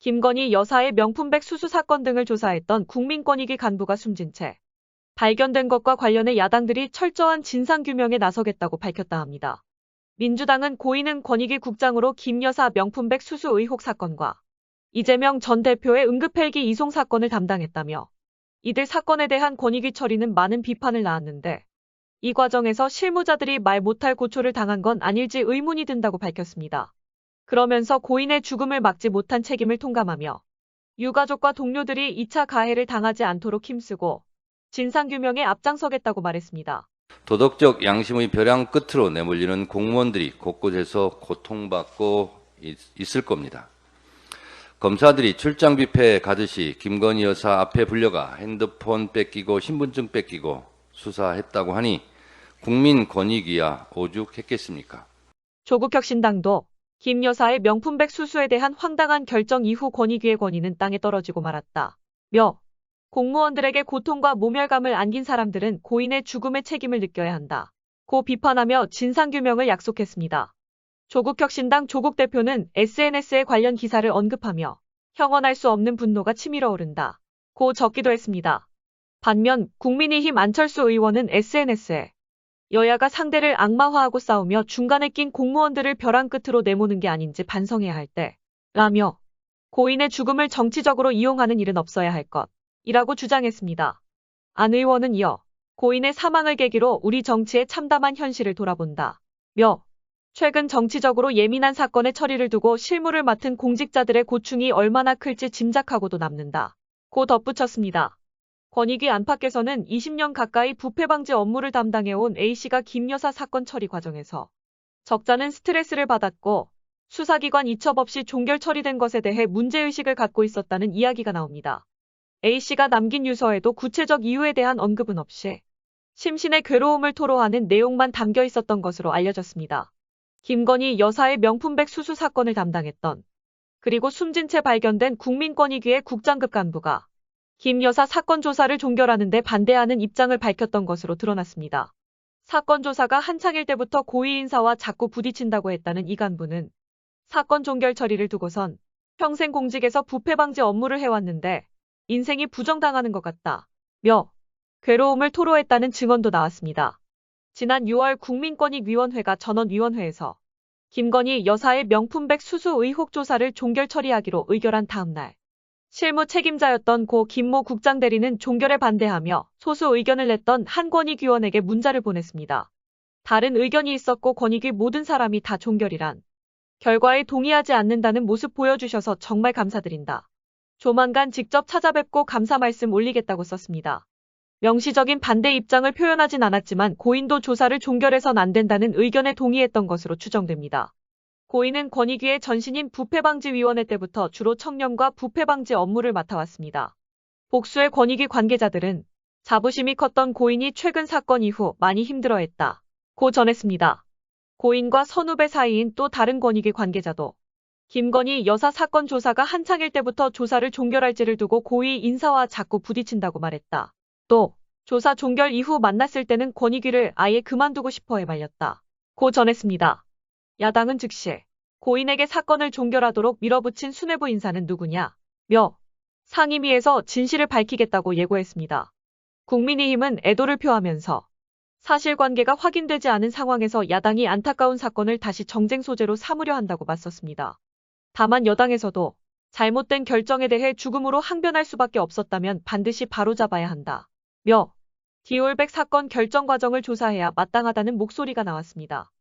김건희 여사의 명품백 수수 사건 등을 조사했던 국민권익위 간부가 숨진 채 발견된 것과 관련해 야당들이 철저한 진상규명에 나서겠다고 밝혔다 합니다. 민주당은 고인은 권익위 국장으로 김 여사 명품백 수수 의혹 사건과 이재명 전 대표의 응급헬기 이송 사건을 담당했다며 이들 사건에 대한 권익위 처리는 많은 비판을 낳았는데 이 과정에서 실무자들이 말 못할 고초를 당한 건 아닐지 의문이 든다고 밝혔습니다. 그러면서 고인의 죽음을 막지 못한 책임을 통감하며 유가족과 동료들이 2차 가해를 당하지 않도록 힘쓰고 진상규명에 앞장서겠다고 말했습니다. 도덕적 양심의 벼랑 끝으로 내몰리는 공무원들이 곳곳에서 고통받고 있을 겁니다. 검사들이 출장 뷔페에 가듯이 김건희 여사 앞에 불려가 핸드폰 뺏기고 신분증 뺏기고 수사했다고 하니 국민권익위야 오죽했겠습니까? 조국혁신당도 김 여사의 명품백 수수에 대한 황당한 결정 이후 권익위의 권위는 땅에 떨어지고 말았다. 며 공무원들에게 고통과 모멸감을 안긴 사람들은 고인의 죽음의 책임을 느껴야 한다. 고 비판하며 진상규명을 약속했습니다. 조국혁신당 조국 대표는 SNS에 관련 기사를 언급하며 형언할 수 없는 분노가 치밀어 오른다. 고 적기도 했습니다. 반면 국민의힘 안철수 의원은 SNS에 여야가 상대를 악마화하고 싸우며 중간에 낀 공무원들을 벼랑 끝으로 내모는 게 아닌지 반성해야 할 때라며 고인의 죽음을 정치적으로 이용하는 일은 없어야 할 것이라고 주장했습니다. 안 의원은 이어 고인의 사망을 계기로 우리 정치의 참담한 현실을 돌아본다며 최근 정치적으로 예민한 사건의 처리를 두고 실무를 맡은 공직자들의 고충이 얼마나 클지 짐작하고도 남는다. 고 덧붙였습니다. 권익위 안팎에서는 20년 가까이 부패 방지 업무를 담당해온 A씨가 김 여사 사건 처리 과정에서 적잖은 스트레스를 받았고 수사기관 이첩 없이 종결 처리된 것에 대해 문제의식을 갖고 있었다는 이야기가 나옵니다. A씨가 남긴 유서에도 구체적 이유에 대한 언급은 없이 심신의 괴로움을 토로하는 내용만 담겨 있었던 것으로 알려졌습니다. 김건희 여사의 명품백 수수 사건을 담당했던 그리고 숨진 채 발견된 국민권익위의 국장급 간부가 김 여사 사건 조사를 종결하는 데 반대하는 입장을 밝혔던 것으로 드러났습니다. 사건 조사가 한창일 때부터 고위 인사와 자꾸 부딪힌다고 했다는 이 간부는 사건 종결 처리를 두고선 평생 공직에서 부패 방지 업무를 해왔는데 인생이 부정당하는 것 같다며 괴로움을 토로했다는 증언도 나왔습니다. 지난 6월 국민권익위원회가 전원위원회에서 김건희 여사의 명품백 수수 의혹 조사를 종결 처리하기로 의결한 다음 날 실무 책임자였던 고 김모 국장 대리는 종결에 반대하며 소수 의견을 냈던 한 권익위원에게 문자를 보냈습니다. 다른 의견이 있었고 권익위 모든 사람이 다 종결이란 결과에 동의하지 않는다는 모습 보여주셔서 정말 감사드린다. 조만간 직접 찾아뵙고 감사 말씀 올리겠다고 썼습니다. 명시적인 반대 입장을 표현하진 않았지만 고인도 조사를 종결해선 안 된다는 의견에 동의했던 것으로 추정됩니다. 고인은 권익위의 전신인 부패방지위원회 때부터 주로 청렴과 부패방지 업무를 맡아왔습니다. 복수의 권익위 관계자들은 자부심이 컸던 고인이 최근 사건 이후 많이 힘들어했다고 전했습니다. 고인과 선후배 사이인 또 다른 권익위 관계자도 김건희 여사 사건 조사가 한창일 때부터 조사를 종결할지를 두고 고위 인사와 자꾸 부딪힌다고 말했다. 또 조사 종결 이후 만났을 때는 권익위를 아예 그만두고 싶어해 말렸다고 전했습니다. 야당은 즉시 고인에게 사건을 종결하도록 밀어붙인 수뇌부 인사는 누구냐며 상임위에서 진실을 밝히겠다고 예고했습니다. 국민의힘은 애도를 표하면서 사실관계가 확인되지 않은 상황에서 야당이 안타까운 사건을 다시 정쟁 소재로 삼으려 한다고 맞섰습니다. 다만 여당에서도 잘못된 결정에 대해 죽음으로 항변할 수밖에 없었다면 반드시 바로잡아야 한다며 디올백 사건 결정 과정을 조사해야 마땅하다는 목소리가 나왔습니다.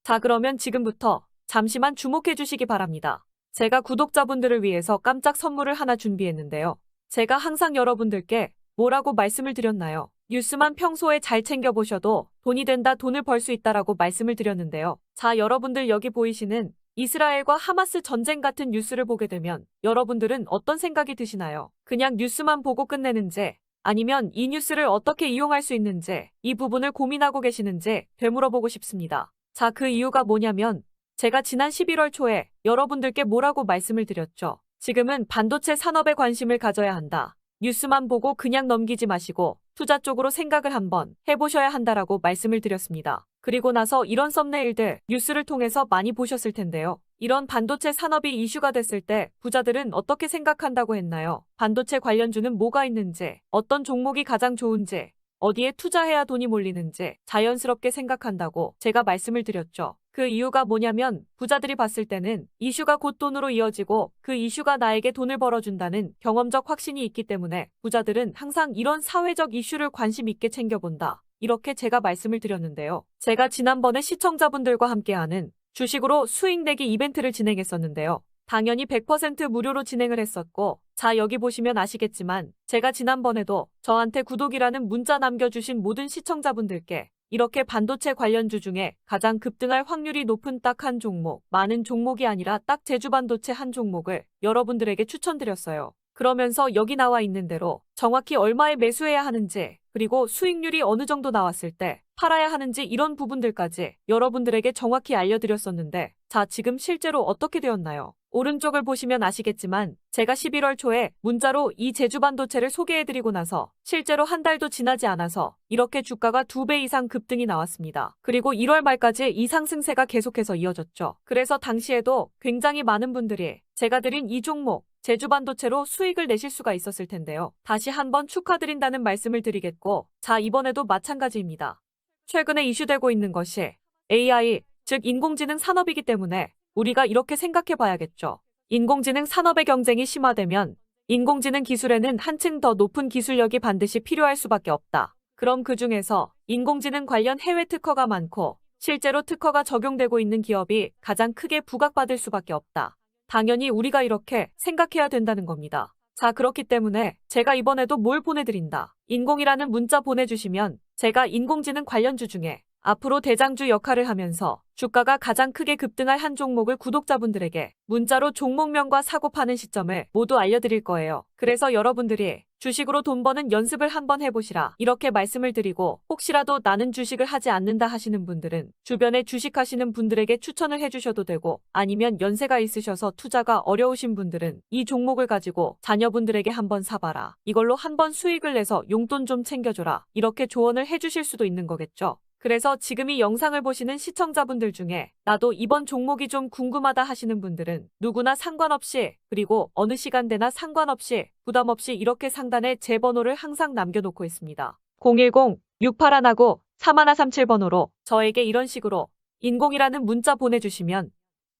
자, 그러면 지금부터 잠시만 주목해 주시기 바랍니다. 제가 구독자분들을 위해서 깜짝 선물을 하나 준비했는데요. 제가 항상 여러분들께 뭐라고 말씀을 드렸나요? 뉴스만 평소에 잘 챙겨보셔도 돈이 된다, 돈을 벌 수 있다라고 말씀을 드렸는데요. 자, 여러분들 여기 보이시는 이스라엘과 하마스 전쟁 같은 뉴스를 보게 되면 여러분들은 어떤 생각이 드시나요? 그냥 뉴스만 보고 끝내는지 아니면 이 뉴스를 어떻게 이용할 수 있는지 이 부분을 고민하고 계시는지 되물어보고 싶습니다. 자, 그 이유가 뭐냐면 제가 지난 11월 초에 여러분들께 뭐라고 말씀을 드렸죠. 지금은 반도체 산업에 관심을 가져야 한다. 뉴스만 보고 그냥 넘기지 마시고 투자 쪽으로 생각을 한번 해보셔야 한다라고 말씀을 드렸습니다. 그리고 나서 이런 썸네일들 뉴스를 통해서 많이 보셨을 텐데요. 이런 반도체 산업이 이슈가 됐을 때 부자들은 어떻게 생각한다고 했나요? 반도체 관련주는 뭐가 있는지, 어떤 종목이 가장 좋은지, 어디에 투자해야 돈이 몰리는지 자연스럽게 생각한다고 제가 말씀을 드렸죠. 그 이유가 뭐냐면 부자들이 봤을 때는 이슈가 곧 돈으로 이어지고 그 이슈가 나에게 돈을 벌어준다는 경험적 확신이 있기 때문에 부자들은 항상 이런 사회적 이슈를 관심 있게 챙겨본다. 이렇게 제가 말씀을 드렸는데요. 제가 지난번에 시청자분들과 함께하는 주식으로 수익 내기 이벤트를 진행했었는데요. 당연히 100% 무료로 진행을 했었고, 자, 여기 보시면 아시겠지만 제가 지난번에도 저한테 구독이라는 문자 남겨주신 모든 시청자분들께 이렇게 반도체 관련주 중에 가장 급등할 확률이 높은 딱 한 종목, 많은 종목이 아니라 딱 제주반도체 한 종목을 여러분들에게 추천드렸어요. 그러면서 여기 나와 있는 대로 정확히 얼마에 매수해야 하는지, 그리고 수익률이 어느 정도 나왔을 때 팔아야 하는지 이런 부분들까지 여러분들에게 정확히 알려드렸었는데, 자, 지금 실제로 어떻게 되었나요? 오른쪽을 보시면 아시겠지만 제가 11월 초에 문자로 이 제주반도체를 소개해드리고 나서 실제로 한 달도 지나지 않아서 이렇게 주가가 2배 이상 급등이 나왔습니다. 그리고 1월 말까지 이 상승세가 계속해서 이어졌죠. 그래서 당시에도 굉장히 많은 분들이 제가 드린 이 종목 제주반도체로 수익을 내실 수가 있었을 텐데요. 다시 한번 축하드린다는 말씀을 드리겠고, 자, 이번에도 마찬가지입니다. 최근에 이슈되고 있는 것이 AI, 즉 인공지능 산업이기 때문에 우리가 이렇게 생각해 봐야겠죠. 인공지능 산업의 경쟁이 심화되면 인공지능 기술에는 한층 더 높은 기술력이 반드시 필요할 수밖에 없다. 그럼 그 중에서 인공지능 관련 해외 특허가 많고 실제로 특허가 적용되고 있는 기업이 가장 크게 부각받을 수밖에 없다. 당연히 우리가 이렇게 생각해야 된다는 겁니다. 자, 그렇기 때문에 제가 이번에도 뭘 보내드린다. 인공이라는 문자 보내주시면 제가 인공지능 관련주 중에 앞으로 대장주 역할을 하면서 주가가 가장 크게 급등할 한 종목을 구독자분들에게 문자로 종목명과 사고 파는 시점을 모두 알려드릴 거예요. 그래서 여러분들이 주식으로 돈 버는 연습을 한번 해보시라 이렇게 말씀을 드리고, 혹시라도 나는 주식을 하지 않는다 하시는 분들은 주변에 주식하시는 분들에게 추천을 해주셔도 되고, 아니면 연세가 있으셔서 투자가 어려우신 분들은 이 종목을 가지고 자녀분들에게 한번 사봐라, 이걸로 한번 수익을 내서 용돈 좀 챙겨줘라, 이렇게 조언을 해주실 수도 있는 거겠죠. 그래서 지금 이 영상을 보시는 시청자분들 중에 나도 이번 종목이 좀 궁금하다 하시는 분들은 누구나 상관없이, 그리고 어느 시간대나 상관없이 부담 없이 이렇게 상단에 제 번호를 항상 남겨놓고 있습니다. 010-6819-3137번호로 저에게 이런 식으로 인공이라는 문자 보내주시면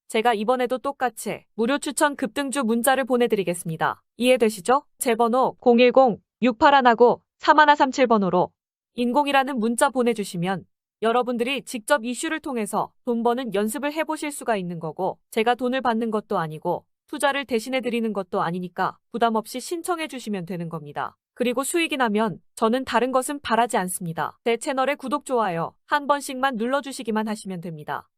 제가 이번에도 똑같이 무료 추천 급등주 문자를 보내드리겠습니다. 이해되시죠? 제 번호 010-6819-3137번호로 인공이라는 문자 보내주시면 여러분들이 직접 이슈를 통해서 돈 버는 연습을 해보실 수가 있는 거고, 제가 돈을 받는 것도 아니고 투자를 대신해 드리는 것도 아니니까 부담 없이 신청해 주시면 되는 겁니다. 그리고 수익이 나면 저는 다른 것은 바라지 않습니다. 제 채널에 구독, 좋아요 한 번씩만 눌러주시기만 하시면 됩니다.